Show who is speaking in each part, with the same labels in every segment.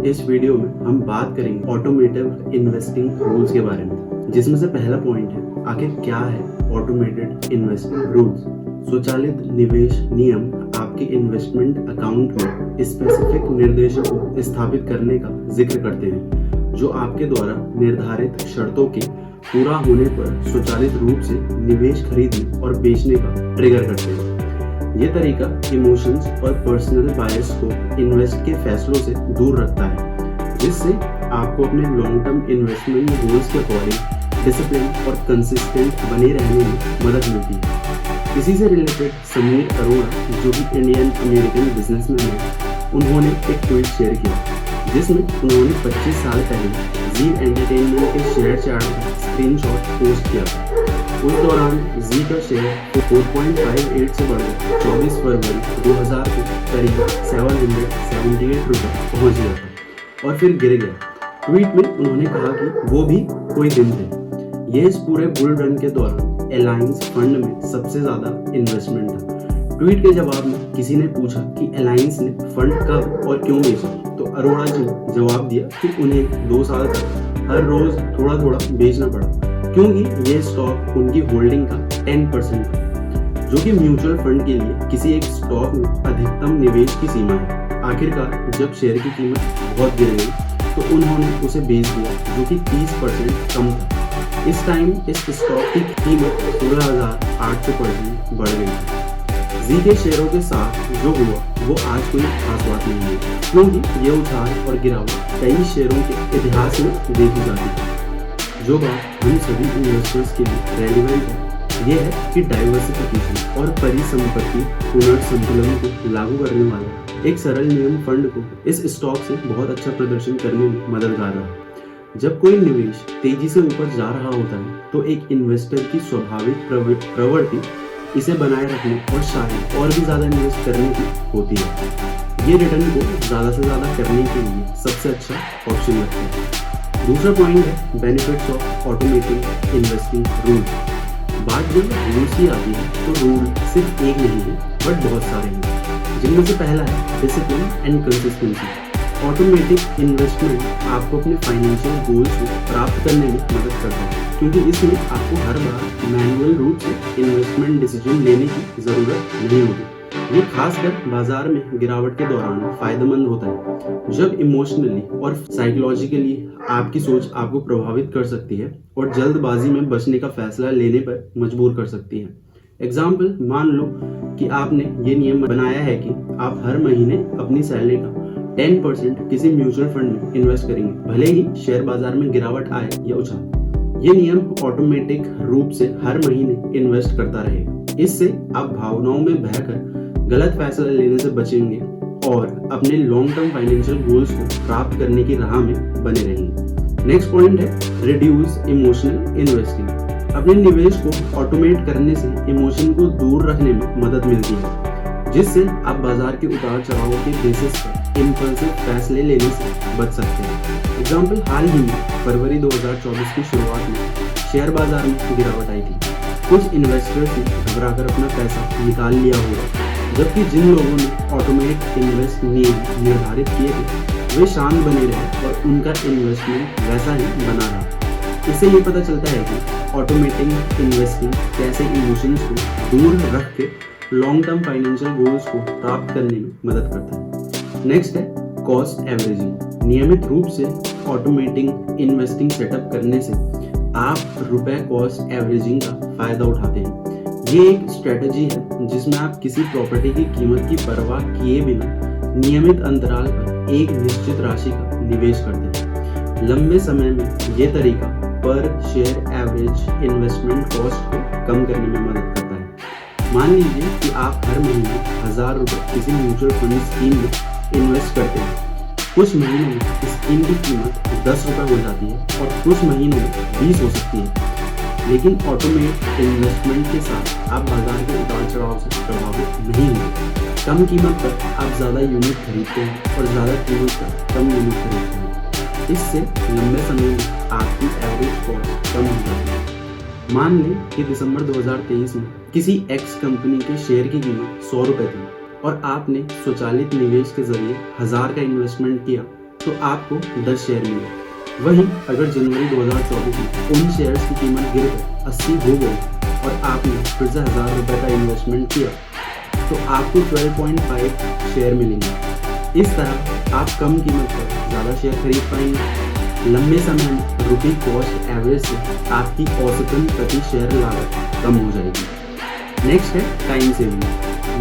Speaker 1: इस वीडियो में हम बात करेंगे ऑटोमेटिव इन्वेस्टिंग रूल्स के बारे में, जिसमें से पहला पॉइंट है आखिर क्या है ऑटोमेटेड इन्वेस्टिंग रूल्स। स्वचालित निवेश नियम आपके इन्वेस्टमेंट अकाउंट में स्पेसिफिक निर्देशों को स्थापित करने का जिक्र करते हैं, जो आपके द्वारा निर्धारित शर्तों के पूरा होने पर स्वचालित रूप से निवेश खरीदने और बेचने का ट्रिगर करते हैं। ये तरीका इमोशंस और पर्सनल बायस को इन्वेस्ट के फैसलों से दूर रखता है, जिससे आपको अपने लॉन्ग टर्म इन्वेस्टमेंट गोल्स के अकॉर्डिंग डिसिप्लिन और कंसिस्टेंट बने रहने में मदद मिलती है। इसी से रिलेटेड समीर अरोड़ा, जो कि इंडियन अमेरिकन बिजनेसमैन है, उन्होंने एक ट्वीट शेयर किया जिसमें उन्होंने 25 साल पहले जी एंटरटेनमेंट के शेयर चार्ट का स्क्रीनशॉट पोस्ट किया था। उस दौरान जी का शेयर 4.58 से बढ़कर 24 फरवरी 2000 को करीब 778 रुपये पहुँच गया था और फिर गिर गया। ट्वीट में उन्होंने कहा कि वो भी कोई दिन थे। ये इस पूरे बुल रन के दौरान अलायंस फंड में सबसे ज़्यादा इन्वेस्टमेंट था। ट्वीट के जवाब में किसी ने पूछा कि अलायंस ने फंड कब और क्यों बेचा, तो अरोड़ा जी ने जवाब दिया कि उन्हें 2 साल तक हर रोज थोड़ा थोड़ा बेचना पड़ा, क्योंकि ये स्टॉक उनकी होल्डिंग का 10% था, जो कि म्यूचुअल फंड के लिए किसी एक स्टॉक में अधिकतम निवेश की सीमा है। आखिरकार जब शेयर की कीमत बहुत गिर गई तो उन्होंने उसे बेच दिया, जो कि 30% कम था। इस टाइम इस स्टॉक की कीमत 16,800% बढ़ गई थी। जी के शेयरों के साथ जो हुआ वो आज कोई खास बात नहीं है, क्योंकि ये उछाल और गिरावट कई शेयरों के इतिहास में देखी जाती है। जो बात हम सभी इन्वेस्टर्स के लिए रेलिवेंट है, ये है कि डाइवर्सिफिकेशन और परिसंपत्ति पुनर्संतुलन को लागू करने वाला एक सरल नियम फंड को इस स्टॉक से बहुत अच्छा प्रदर्शन करने में मददगार रहा। जब कोई निवेश तेजी से ऊपर जा रहा होता है तो एक इन्वेस्टर की स्वाभाविक प्रवृत्ति इसे बनाए रखने और शायद और भी ज़्यादा इन्वेस्ट करने की होती है। ये रिटर्न को ज़्यादा से ज़्यादा करने के लिए सबसे अच्छा ऑप्शन लगता है। दूसरा पॉइंट है benefits of automatic investing rule. बात जब रूल्स की आती है तो रूल सिर्फ एक नहीं है बट बहुत सारे हैं, जिनमें से पहला है discipline and consistency. Automatic investment आपको अपने फाइनेंशियल गोल्स को प्राप्त करने में मदद करता है, क्योंकि इसमें आपको हर बार मैनुअल रूप से इन्वेस्टमेंट डिसीजन लेने की ज़रूरत नहीं होती। ये खासकर बाजार में गिरावट के दौरान फायदेमंद होता है, जब इमोशनली और साइकोलॉजिकली आपकी सोच आपको प्रभावित कर सकती है और जल्दबाजी में बचने का फैसला लेने पर मजबूर कर सकती है। एग्जाम्पल, मान लो कि आपने ये नियम बनाया है कि आप हर महीने अपनी सैलरी का 10% किसी म्यूचुअल फंड में इन्वेस्ट करेंगे, भले ही शेयर बाजार में गिरावट आए या उछाल। ये नियम ऑटोमेटिक रूप से हर महीने इन्वेस्ट करता रहेगा। इससे आप भावनाओं में बहकर गलत फैसला लेने से बचेंगे और अपने लॉन्ग टर्म फाइनेंशियल गोल्स को प्राप्त करने की राह में बने रहेंगे। नेक्स्ट पॉइंट है रिड्यूस इमोशनल इन्वेस्टिंग। अपने निवेश को ऑटोमेट करने से इमोशन को दूर रखने में मदद मिलती है, जिससे आप बाजार के उतार चढ़ाव के बेसिस पर इम्पल्सिव फैसले लेने से बच सकते हैं। एग्जाम्पल, हाल ही में फरवरी 2024 की शुरुआत में शेयर बाजार में गिरावट आई थी। कुछ इन्वेस्टर्स ने घबराकर अपना पैसा निकाल लिया होगा, जबकि जिन लोगों ने ऑटोमेट इन्वेस्ट नियम निर्धारित किए थे वे शांत बने रहे और उनका इन्वेस्टमेंट वैसा ही बना रहा। इससे ये पता चलता है कि ऑटोमेटिंग इन्वेस्टिंग कैसे इमोशंस को दूर रख के लॉन्ग टर्म फाइनेंशियल गोल्स को प्राप्त करने में मदद करता है। नेक्स्ट है कॉस्ट एवरेजिंग। नियमित रूप से ऑटोमेटिंग इन्वेस्टिंग सेटअप करने से आप रुपए कॉस्ट एवरेजिंग का फायदा उठाते हैं। ये एक स्ट्रेटजी है जिसमें आप किसी प्रॉपर्टी की कीमत की परवाह किए बिना नियमित अंतराल पर एक निश्चित राशि का निवेश करते हैं। लंबे समय में ये तरीका पर शेयर एवरेज इन्वेस्टमेंट कॉस्ट को कम करने में मदद करता है। मान लीजिए कि आप हर महीने 1000 रुपये किसी म्यूचुअल फंड स्कीम में इन्वेस्ट करते हैं। कुछ महीनों में स्कीम की कीमत 10 रुपये हो जाती है और कुछ महीनों में 20 हो सकती है। लेकिन ऑटोमेट इन्वेस्टमेंट के साथ आप बाजार के उतार चढ़ाव से प्रभावित नहीं होंगे। कम कीमत पर आप ज़्यादा यूनिट खरीदते हैं और ज़्यादा कीमत पर कम यूनिट खरीदते हैं। इससे लंबे समय में आपकी एवरेज कॉस्ट कम हो जाती है। मान लें कि दिसंबर 2023 में किसी एक्स कंपनी के शेयर की कीमत 100 रुपये थी और आपने स्वचालित निवेश के जरिए 1000 का इन्वेस्टमेंट किया तो आपको 10 शेयर मिले। वहीं अगर जनवरी 2024 में उन शेयर्स की कीमत गिरकर 80 हो गई और आपने फिर से 1000 रुपये का इन्वेस्टमेंट किया तो आपको 12.5 शेयर मिलेंगे। इस तरह आप कम कीमत पर ज़्यादा शेयर खरीद पाएंगे। लंबे समय में रुपी कॉस्ट एवरेज से आपकी औसतन प्रति शेयर लागत कम हो जाएगी। नेक्स्ट है टाइम सेविंग।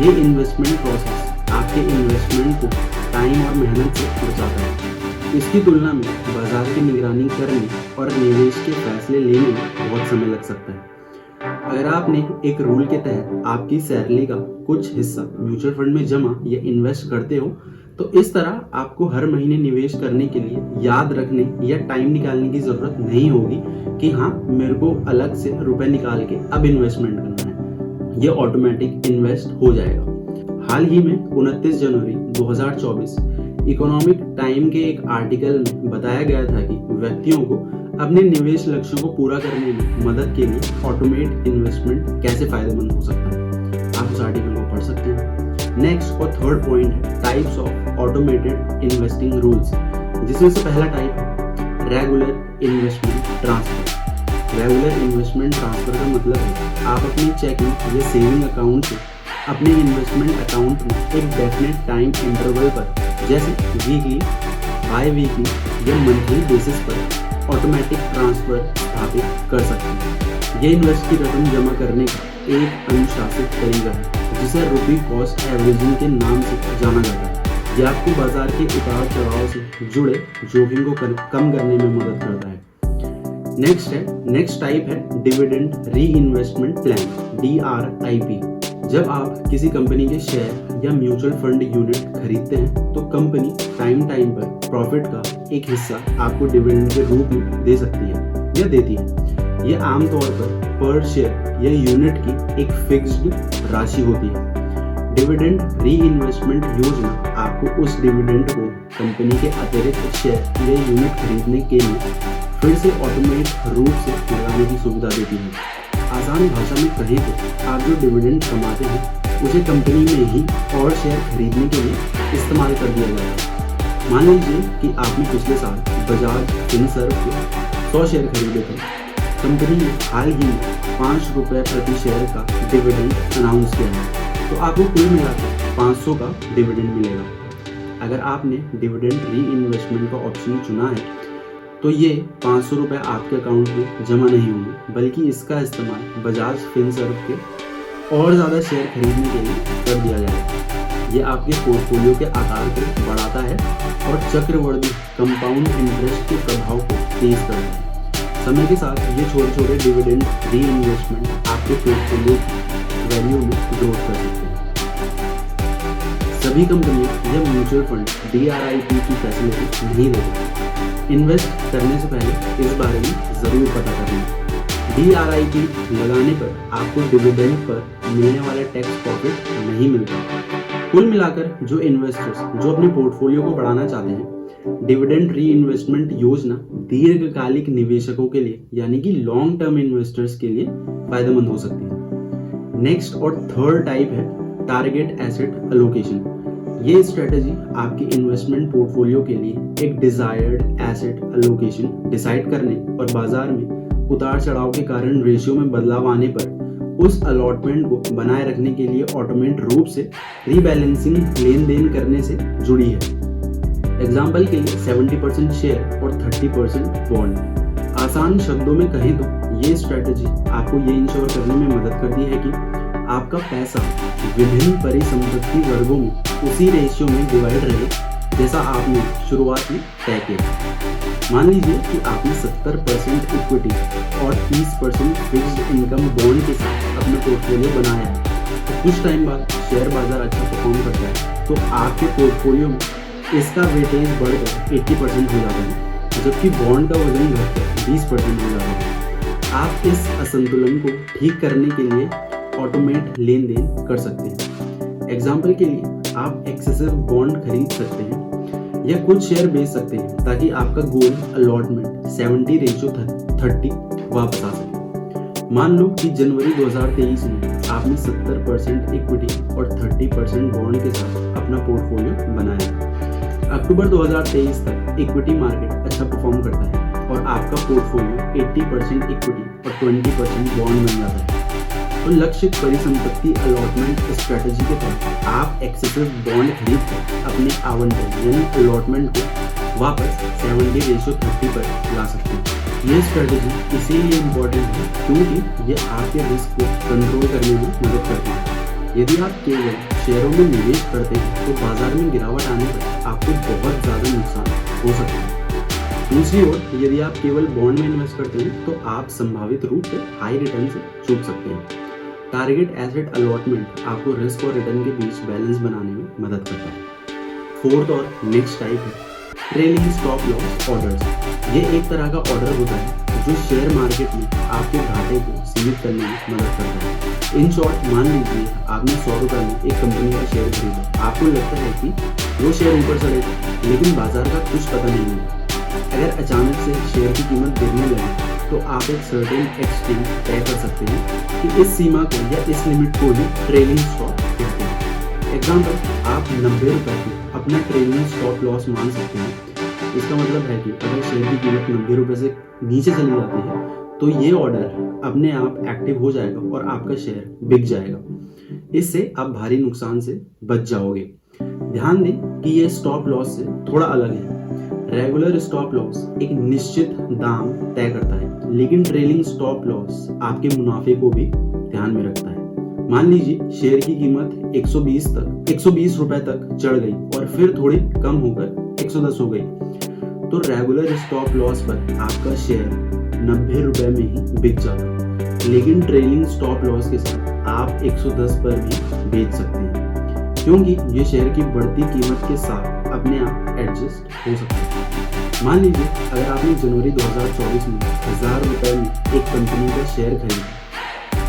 Speaker 1: ये इन्वेस्टमेंट प्रोसेस आपके इन्वेस्टमेंट को टाइम और मेहनत से बचाता है। इसकी तुलना में बाजार की निगरानी करने और निवेश के फैसले लेने में बहुत समय लग सकता है। अगर आपने एक रूल के तहत आपकी सैलरी का कुछ हिस्सा म्यूचुअल फंड में जमा या इन्वेस्ट करते हो तो इस तरह आपको हर महीने निवेश करने के लिए याद रखने या टाइम निकालने की जरूरत नहीं होगी कि हाँ मेरे को अलग से रुपए निकाल के अब इन्वेस्टमेंट करना है। ये ऑटोमेटिक इन्वेस्ट हो जाएगा। हाल ही में 29 जनवरी 2024 इकोनॉमिक टाइम के एक आर्टिकल में बताया गया था कि व्यक्तियों को अपने निवेश लक्ष्यों को पूरा करने में मदद के लिए ऑटोमेट इन्वेस्टमेंट कैसे फायदेमंद हो सकता है। आप उस आर्टिकल को पढ़ सकते हैं। नेक्स्ट और थर्ड पॉइंट है types of automated investing rules, जिसमें से पहला टाइप है regular investment transfer. Regular investment transfer का मतलब है आप अपनी चेकिंग या सेविंग अकाउंट से अपने इन्वेस्टमेंट अकाउंट में एक डेफिनेट टाइम इंटरवल पर जैसे वीकली, बाई वीकली या मंथली बेसिस पर ऑटोमेटिक ट्रांसफर स्थापित कर सकते हैं। ये इन्वेस्ट की रकम जमा करने का एक अनुशासित तरीका है जिसे रुपी कॉस्ट एवरेजिंग के नाम से जाना जाता है। यह आपको बाजार के उतार चढ़ाव से जुड़े जोखिम को कम करने में मदद करता है। नेक्स्ट टाइप है डिविडेंड री इन्वेस्टमेंट प्लान, DRIP। जब आप किसी कंपनी के शेयर या म्यूचुअल फंड यूनिट खरीदते हैं तो कंपनी टाइम पर प्रॉफिट का एक हिस्सा आपको डिविडेंड के रूप में दे सकती है या देती है। यह आमतौर पर शेयर या यूनिट की एक फिक्स्ड राशि होती है। डिविडेंड री इन्वेस्टमेंट योजना आपको उस डिविडेंड को कंपनी के अतिरिक्त शेयर या यूनिट खरीदने के लिए फिर से ऑटोमेट रूप से लगाने की सुविधा देती है। आसान भाषा में कहें तो आप जो डिविडेंड कमाते हैं उसे कंपनी में ही और शेयर खरीदने के लिए इस्तेमाल कर दिया जाता है। मान लीजिए कि आपने पिछले साल बजाज फिनसर्व के 100 शेयर खरीदे थे। कंपनी ने हाल ही में 5 रुपये प्रति शेयर का डिविडेंड अनाउंस किया है, तो आपको कुल मिलाकर 500 का डिविडेंड मिलेगा। अगर आपने डिविडेंड री इन्वेस्टमेंट का ऑप्शन चुना है तो ये 500 रुपये आपके अकाउंट में जमा नहीं होंगे, बल्कि इसका इस्तेमाल बजाज फिनसर्व के और ज़्यादा शेयर खरीदने के लिए कर दिया जाएगा। ये आपके पोर्टफोलियो के आकार को बढ़ाता है और चक्रवृद्धि कंपाउंड इंटरेस्ट के प्रभाव को तेज करता है। समय के साथ ये छोटे छोटे डिविडेंड री इन्वेस्टमेंट आपके पोर्टफोलियो की वैल्यू में ग्रोथ कर सकते हैं। सभी कंपनियां या म्यूचुअल फंड DRIP की फैसिलिटी नहीं देते। इन्वेस्ट करने से पहले इस बारे में ज़रूर पता कर लें। DRIP लगाने पर आपको डिविडेंड पर मिलने वाला टैक्स प्रॉफिट नहीं मिलता। कुल मिलाकर जो इन्वेस्टर्स जो अपने पोर्टफोलियो को बढ़ाना चाहते हैं, डिविडेंड री इन्वेस्टमेंट योजना दीर्घकालिक निवेशकों के लिए यानी कि लॉन्ग टर्म इन्वेस्टर्स के लिए फायदेमंद हो सकती है। नेक्स्ट और थर्ड टाइप है टारगेट एसेट एलोकेशन। ये स्ट्रेटजी आपके इन्वेस्टमेंट पोर्टफोलियो के लिए एक डिजायर्ड एसेट एलोकेशन डिसाइड करने और बाजार में उतार चढ़ाव के कारण रेशियो में बदलाव आने पर उस अलॉटमेंट को बनाए रखने के लिए ऑटोमेट रूप से रीबैलेंसिंग लेन देन करने से जुड़ी है। एग्जाम्पल के लिए 70% शेयर और 30% बॉन्ड। आसान शब्दों में कहें तो ये स्ट्रेटजी आपको ये इंश्योर करने में मदद करती है कि आपका पैसा विभिन्न परिसंपत्ति वर्गों में उसी रेशियो में डिवाइड रहे जैसा आपने शुरुआत में तय किया। मान लीजिए कि आपने 70% इक्विटी और 30% फिक्स्ड इनकम बॉन्ड के साथ अपना पोर्टफोलियो बनाया है। तो कुछ टाइम बाद शेयर बाजार अच्छा परफॉर्म करता है तो आपके पोर्टफोलियो में इसका वेटेज बढ़कर 80% हो जाता है, जबकि बॉन्ड का वजन घटकर 20% हो जाता है। आप इस असंतुलन को ठीक करने के लिए ऑटोमेट लेन देन कर सकते हैं। एग्जाम्पल के लिए आप एक्सेसिव बॉन्ड खरीद सकते हैं या कुछ शेयर बेच सकते हैं ताकि आपका गोल अलॉटमेंट 70:30 वापस आ सके। मान लो कि जनवरी 2023 में आपने 70% इक्विटी और 30% बॉन्ड के साथ अपना पोर्टफोलियो बनाया। अक्टूबर 2023 तक इक्विटी मार्केट अच्छा परफॉर्म करता है और आपका पोर्टफोलियो 80% इक्विटी और 20% बॉन्ड बन जाता है। तो लक्षित परिसंपत्ति अलॉटमेंट स्ट्रेटजी के तहत आप एक्सेसिव बॉन्ड खरीद कर अपने आवंटन यानी अलॉटमेंट को वापस 70:30 पर ला सकते हैं। ये स्ट्रेटजी इसीलिए इम्पोर्टेंट है क्योंकि ये आपके रिस्क को कंट्रोल करने में मदद करती है। यदि आप केवल शेयरों में निवेश करते हैं तो बाजार में गिरावट आने पर आपको बहुत ज़्यादा नुकसान हो सकता है। दूसरी ओर यदि आप केवल बॉन्ड में इन्वेस्ट करते हैं तो आप संभावित रूप से हाई रिटर्न से चूक सकते हैं। टारगेट एसेट अलॉटमेंट आपको रिस्क और रिटर्न के बीच बैलेंस बनाने में मदद करता है। फोर्थ और नेक्स्ट टाइप है ट्रेलिंग स्टॉप लॉस ऑर्डर्स। ये एक तरह का ऑर्डर होता है जो शेयर मार्केट में आपके घाटे को सीमित करने में मदद करता है। इन शॉर्ट, मान लीजिए आपने 100 रुपये में एक कंपनी का शेयर खरीदा। आपको लगता है कि वो शेयर ऊपर चढ़ेगा, लेकिन बाजार का कुछ पता नहीं होगा। अगर अचानक से शेयर की कीमत गिरने लगे तो आप एक सर्टेन एक्सटेंट तय कर सकते हैं कि इस सीमा को या इस लिमिट को ही ट्रेलिंग स्टॉप कहते हैं। एग्जाम्पल, आप 90 रुपये की अपना ट्रेलिंग स्टॉप लॉस मान सकते हैं। इसका मतलब है कि अगर शेयर की कीमत 90 रुपये से नीचे चली जाती है तो ये ऑर्डर अपने आप एक्टिव हो जाएगा और आपका शेयर बिक जाएगा। इससे आप भारी नुकसान से बच जाओगे। ध्यान दें कि ये स्टॉप लॉस से थोड़ा अलग है। रेगुलर स्टॉप लॉस एक निश्चित दाम तय करता है, लेकिन ट्रेलिंग स्टॉप लॉस आपके मुनाफे को भी ध्यान में रखता है। मान लीजिए शेयर की कीमत 120 रुपए तक चढ़ गई और फिर थोड़ी कम होकर 110 हो गई, तो रेगुलर स्टॉप लॉस पर आपका शेयर 90 रुपए में ही बिक जाता। लेकिन ट्रेलिंग स्टॉप लॉस के साथ आप 110 पर भी बेच सकते हैं, क्योंकि ये शेयर की बढ़ती कीमत के साथ अपने आप एडजस्ट हो सकता है। मान लीजिए अगर आपने जनवरी 2024 में 1000 रुपए में एक कंपनी का शेयर खरीदा,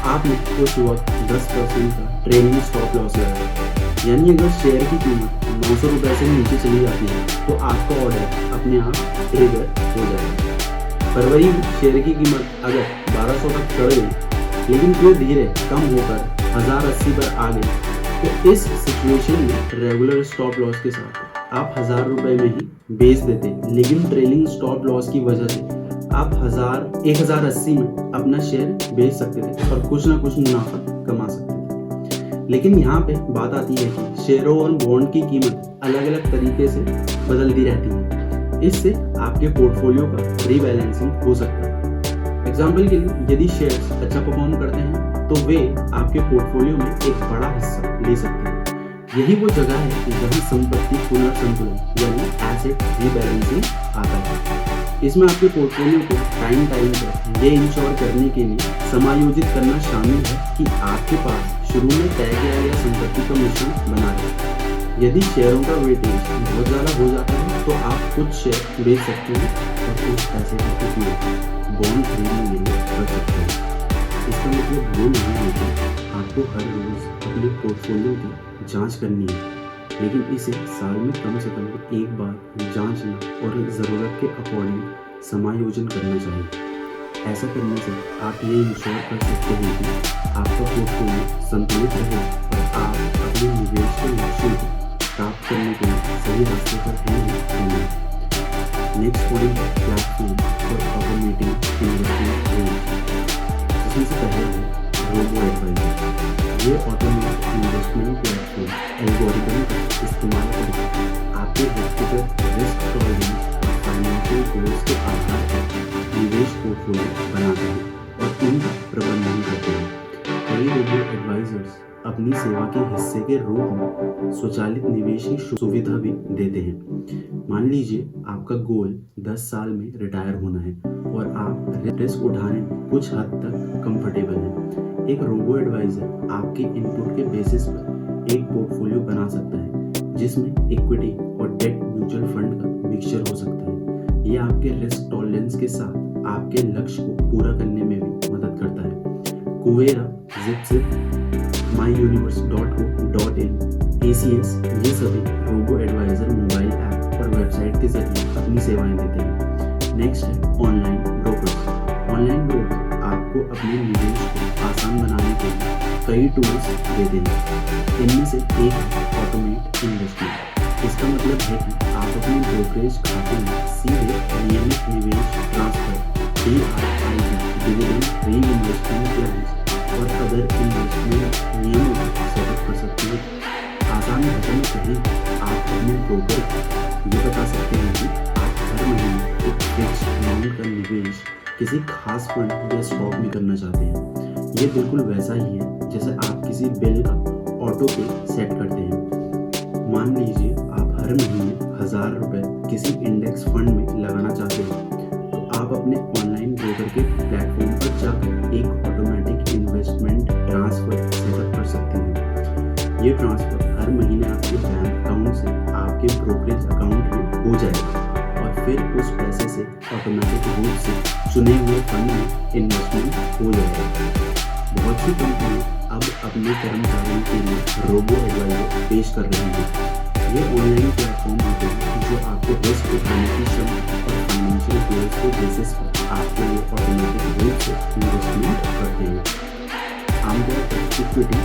Speaker 1: आपने उस वक्त 10% का ट्रेलिंग स्टॉप लॉस लगाया। यानी अगर शेयर की कीमत 900 रुपए से नीचे चली जाती है तो आपका ऑर्डर अपने आप ट्रिगर हो जाएगा। फरवरी में शेयर की कीमत अगर 1200 तक चढ़ गई, लेकिन फिर धीरे कम होकर 1080 पर आ गई, तो इस सिचुएशन में रेगुलर स्टॉप लॉस के साथ आप 1000 रुपए में ही बेच देते, लेकिन ट्रेलिंग स्टॉप लॉस की वजह से आप 1080 में अपना शेयर बेच सकते थे और कुछ ना कुछ मुनाफा कमा सकते थे। लेकिन यहाँ पे बात आती है कि शेयरों और बॉन्ड की कीमत अलग अलग तरीके से बदलती रहती है। इससे आपके पोर्टफोलियो का रीबैलेंसिंग हो सकता है। एग्जाम्पल के लिए, यदि शेयर्स अच्छा परफॉर्म करते हैं तो वे आपके पोर्टफोलियो में एक बड़ा हिस्सा ले सकते हैं। यही वो जगह है जहां संपत्ति पुनर्संतुलन यानी एसेट रीबैलेंसिंग आता है। इसमें आपके पोर्टफोलियो को टाइम पर ये इंश्योर करने के लिए समायोजित करना शामिल है कि आपके पास शुरू में तय किया गया संपत्ति का मिश्रण बना रहे। यदि शेयरों का वेटेज बहुत ज़्यादा हो जाता है तो आप कुछ शेयर बेच सकते हैं और उस पैसे का उपयोग बॉन्ड खरीदने के लिए कर सकते हैं। इसका मतलब वो नहीं है कि आपको हर रोज अपने पोर्टफोलियो की जांच करनी है, लेकिन इसे साल में कम से कम एक बार जांचना और ज़रूरत के अकॉर्डिंग समायोजन करना चाहिए। ऐसा करने से आप ये इंश्योर कर सकते हैं कि आपका पोर्टफोलियो संतुलित रहे और आप अपने निवेश के लक्ष्यों को प्राप्त करने के लिए सही रास्ते पर हैं या नहीं। नेक्स्ट पॉइंट है platform for automating investment rules. इसमें से पहला है रोबो एडवाइजर। ये ऑटोमेटिक इन्वेस्टमेंट प्लेटफॉर्म एल्गोरिदम का इस्तेमाल करके आपके व्यक्तिगत रिस्क टॉलरेंस और फाइनेंशियल गोल्स के आधार पर निवेश पोर्टफोलियो बनाते हैं और उनका प्रबंधन करते हैं। कई रोबो एडवाइजर्स अपनी सेवा के हिस्से के रूप में स्वचालित निवेश की सुविधा भी देते हैं। मान लीजिए आपका गोल 10 साल में रिटायर होना है और आप रिस्क उठाने में कुछ हद तक कंफर्टेबल हैं। एक रोबो एडवाइजर आपके इनपुट के बेसिस पर एक पोर्टफोलियो बना सकता है जिसमें इक्विटी और डेट म्यूचुअल फंड का मिक्सचर हो सकता है। ये आपके रिस्क टॉलरेंस के साथ आपके लक्ष्य को पूरा करने में भी मदद करता है। कुवेरा, जिप्सिप, myuniverse.co.in, ACS ये सभी रोबो एडवाइजर मोबाइल ऐप और वेबसाइट के जरिए अपनी सेवाएं देते हैं। नेक्स्ट है ऑनलाइन ब्रोकर्स। ऑनलाइन ब्रोकर आपको अपने निवेश को आसान बनाने के लिए कई टूल्स देते हैं। इनमें से एक है ऑटोमेट इन्वेस्टमेंट। इसका मतलब है कि आप ब्रोकरेज खाते में सीधे नियमित निवेश transfer, DRIP, dividend reinvestment plans और अदर इन्वेस्टमेंट नियमों को सेटअप कर सकते हैं। आसान भाषा में कहें, आप अपने ब्रोकर को ये बता सकते हैं कि आप हर महीने एक फिक्स अमाउंट का निवेश किसी खास फंड या स्टॉक में करना चाहते हैं। ये बिल्कुल वैसा ही है जैसे आप किसी बिल का ऑटो पे सेट करते हैं। मान लीजिए आप हर महीने 1000 रुपये किसी इंडेक्स फंड में लगाना चाहते हैं, तो आप अपने ऑनलाइन ब्रोकर के प्लेटफॉर्म पर जाकर एक ऑटोमेटिक इन्वेस्टमेंट ट्रांसफर सेटअप कर सकते हैं। ये ट्रांसफर हर महीने आपके बैंक अकाउंट से आपके ब्रोकरेज अकाउंट में हो जाएगा और फिर उस पैसे से ऑटोमेटिक रूप से चुने हुए फंड में इन्वेस्टमेंट हो जाएगा। बहुत सी कंपनियां अब अपने कर्मचारियों के लिए रोबो एडवाइजर पेश कर रही हैं। ये ऑनलाइन प्लेटफॉर्म होते हैं जो आपको रिस्क उठाने की क्षमता और फाइनेंशियल गोल्स के बेसिस पर आपके लिए ऑटोमेटिक रूप से इन्वेस्टमेंट करते हैं। आमतौर पर इक्विटी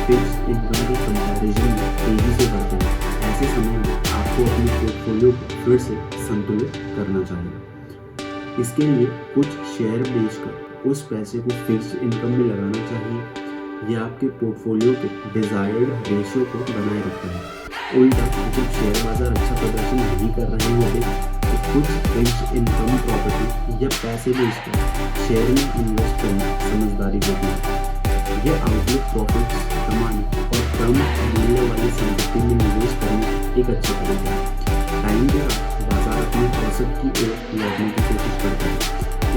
Speaker 1: फिक्स्ड इनकम के कंपैरिजन में तेजी से बढ़ते हैं। ऐसे समय में आपको अपने पोर्टफोलियो को फिर से संतुलित करना चाहिए। इसके लिए कुछ शेयर बेचकर उस पैसे को फिक्स्ड इनकम में लगाना चाहिए। यह आपके पोर्टफोलियो के डिजायर्ड रेशियो को बनाए रखता है। उल्टा जब शेयर बाजार अच्छा प्रदर्शन नहीं कर रहे होते तो कुछ फिक्स्ड इनकम प्रॉपर्टी या पैसे बेचकर शेयर में इन्वेस्ट करना समझदारी होती है। यह आउटलुक प्रॉफिट्स कमाने और कम मूल्य वाली संपत्ति में निवेश करने एक अच्छा तरीका है। टाइम के साथ बाजार अपनी औसत की ओर लौटने की कोशिश करता है।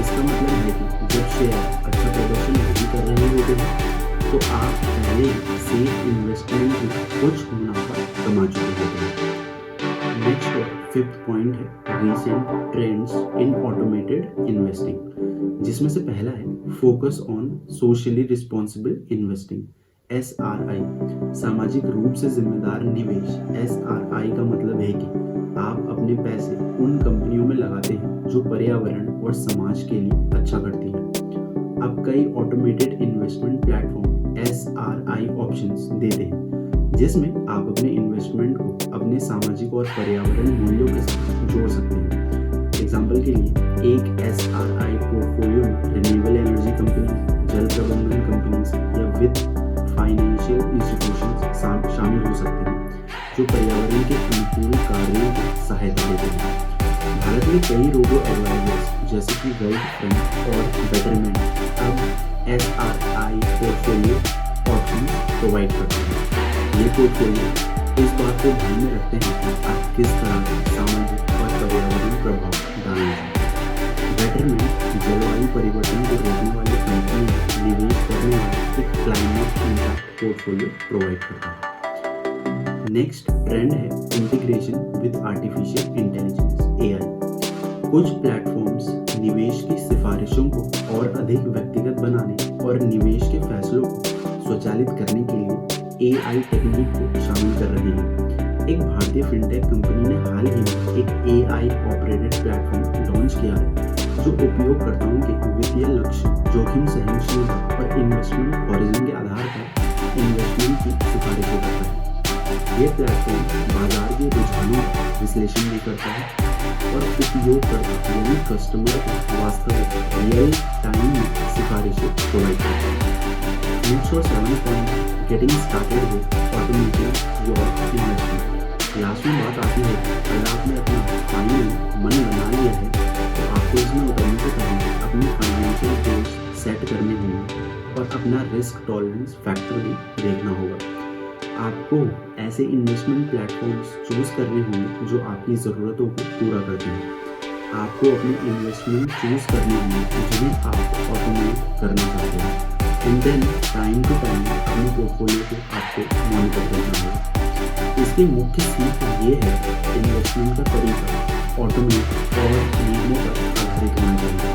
Speaker 1: इसका मतलब है कि जब शेयर अच्छा प्रदर्शन नहीं कर रहे होते हैं तो आप पहले से इन्वेस्टमेंट में कुछ मुनाफा कमा चुके होते हैं। नेक्स्ट और फिफ्थ पॉइंट है recent trends in automated investing, जिसमें से पहला है focus on socially responsible investing, SRI, सामाजिक रूप से जिम्मेदार निवेश। SRI का मतलब है कि आप अपने पैसे उन कंपनियों में लगाते हैं जो पर्यावरण और समाज के लिए अच्छा करती हैं। अब कई automated investment platform SRI options देते हैं, जिसमें आप अपने इन्वेस्टमेंट को अपने सामाजिक और पर्यावरण मूल्यों के साथ जोड़ सकते हैं। एग्जाम्पल के लिए एक SRI पोर्टफोलियो में रिन्यूएबल एनर्जी कंपनी, जल प्रबंधन कंपनीज या वित्त फाइनेंशियल इंस्टीट्यूशंस शामिल हो सकते हैं जो पर्यावरण के अनुकूल कार्यों की सहायता देते हैं। भारत में कई रोबो एडवाइजर्स जैसे कि वेल्थ फ्रंट और बेटरमेंट अब SRI पोर्टफोलियो ऑप्शन प्रोवाइड करते हैं। ये पोर्टफोलियो इस बात को ध्यान में रखते हैं कि आप किस तरह का सामाजिक और पर्यावरण प्रभाव डालना चाहते हैं। बेटरमेंट जलवायु परिवर्तन को रोकने वाली कंपनी में निवेश करने वाला एक क्लाइमेट इम्पैक्ट पोर्टफोलियो प्रोवाइड करता है। नेक्स्ट ट्रेंड है integration with artificial intelligence, AI। कुछ प्लेटफॉर्म्स निवेश की सिफारिशों को और अधिक व्यक्तिगत बनाने और निवेश के फैसलों को स्वचालित करने के लिए AI टेक्निक को शामिल कर रही है। एक भारतीय फिनटेक कंपनी ने हाल ही में एक AI ऑपरेटेड प्लेटफॉर्म लॉन्च किया है जो उपयोगकर्ताओं के वित्तीय लक्ष्य, जोखिम सहनशीलता और इन्वेस्टमेंट हॉरिजन के आधार पर इन्वेस्टमेंट की सिफारिशें करता है। ये प्लेटफॉर्म बाजार के रुझानों का विश्लेषण भी करता है और उपयोगकर्ता यानी कस्टमर को वास्तविक रियल टाइम में सिफारिशें प्रोवाइड करता है। नेक्स्ट और 7 point getting started with automating your investment. Last में बात आती है कि अगर आपने अपना फाइनल मन बना लिया है तो आपको इसमें उतरने से पहले अपने फाइनेंशियल गोल्स सेट करने होंगे और अपना रिस्क टॉलरेंस फैक्टर भी देखना होगा। आपको ऐसे इन्वेस्टमेंट प्लेटफॉर्म्स चूज करने होंगे जो आपकी ज़रूरतों को पूरा करते हैं। आपको अपने इन्वेस्टमेंट चूज करने होंगे जिन्हें आप ऑटोमेट करना चाहते हैं। And then time to time अपने पोर्टफोलियो को आपको मॉनिटर करना होगा। इसकी मुख्य सीख ये है कि इन्वेस्टमेंट का तरीका ऑटोमेट और नियमों पर आधारित होना चाहिए।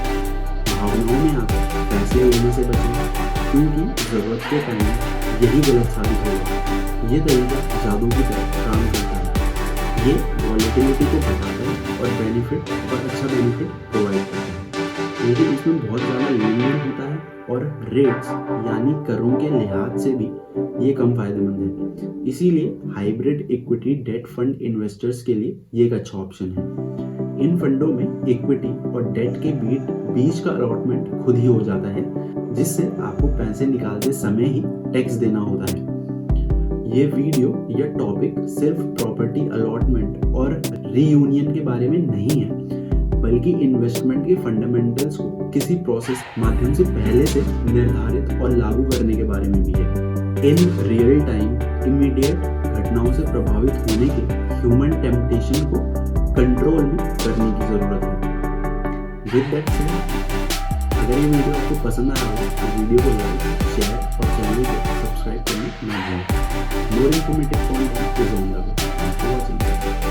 Speaker 1: भावनाओं में आकर फैसले लेने से बचें, क्योंकि ज़रूरत के टाइम यही गलत साबित होगा। ये तरीका जादू की तरह काम करता है। ये वॉलेटिलिटी को घटाता है और बेनिफिट और अच्छा बेनिफिट प्रोवाइड करता है, लेकिन इसमें बहुत ज़्यादा लेन देन होता है और रेट्स यानी करों के लिहाज से भी ये कम फायदेमंद है। इसीलिए hybrid equity debt fund investors के लिए ये एक अच्छा ऑप्शन है। इन फंडों में इक्विटी और डेट के बीच का अलॉटमेंट खुद ही हो जाता है, जिससे आपको पैसे निकालते समय ही टैक्स देना होता है। ये वीडियो या टॉपिक सिर्फ प्रॉपर्टी अलॉटमेंट और रीयूनियन के बारे में नहीं है, बल्कि इन्वेस्टमेंट के फंडामेंटल्स को किसी प्रोसेस माध्यम से पहले से निर्धारित और लागू करने के बारे में भी है। इन रियल टाइम इमीडिएट घटनाओं से प्रभावित होने के ह्यूमन टेम्पटेशन को कंट्रोल में करने की जरूरत है। विद दैट सेड, अगर ये वीडियो आपको पसंद आया हो तो वीडियो को लाइक, शेयर और चैनल को सब्सक्राइब करना ना भूलें। More informative content is on the way.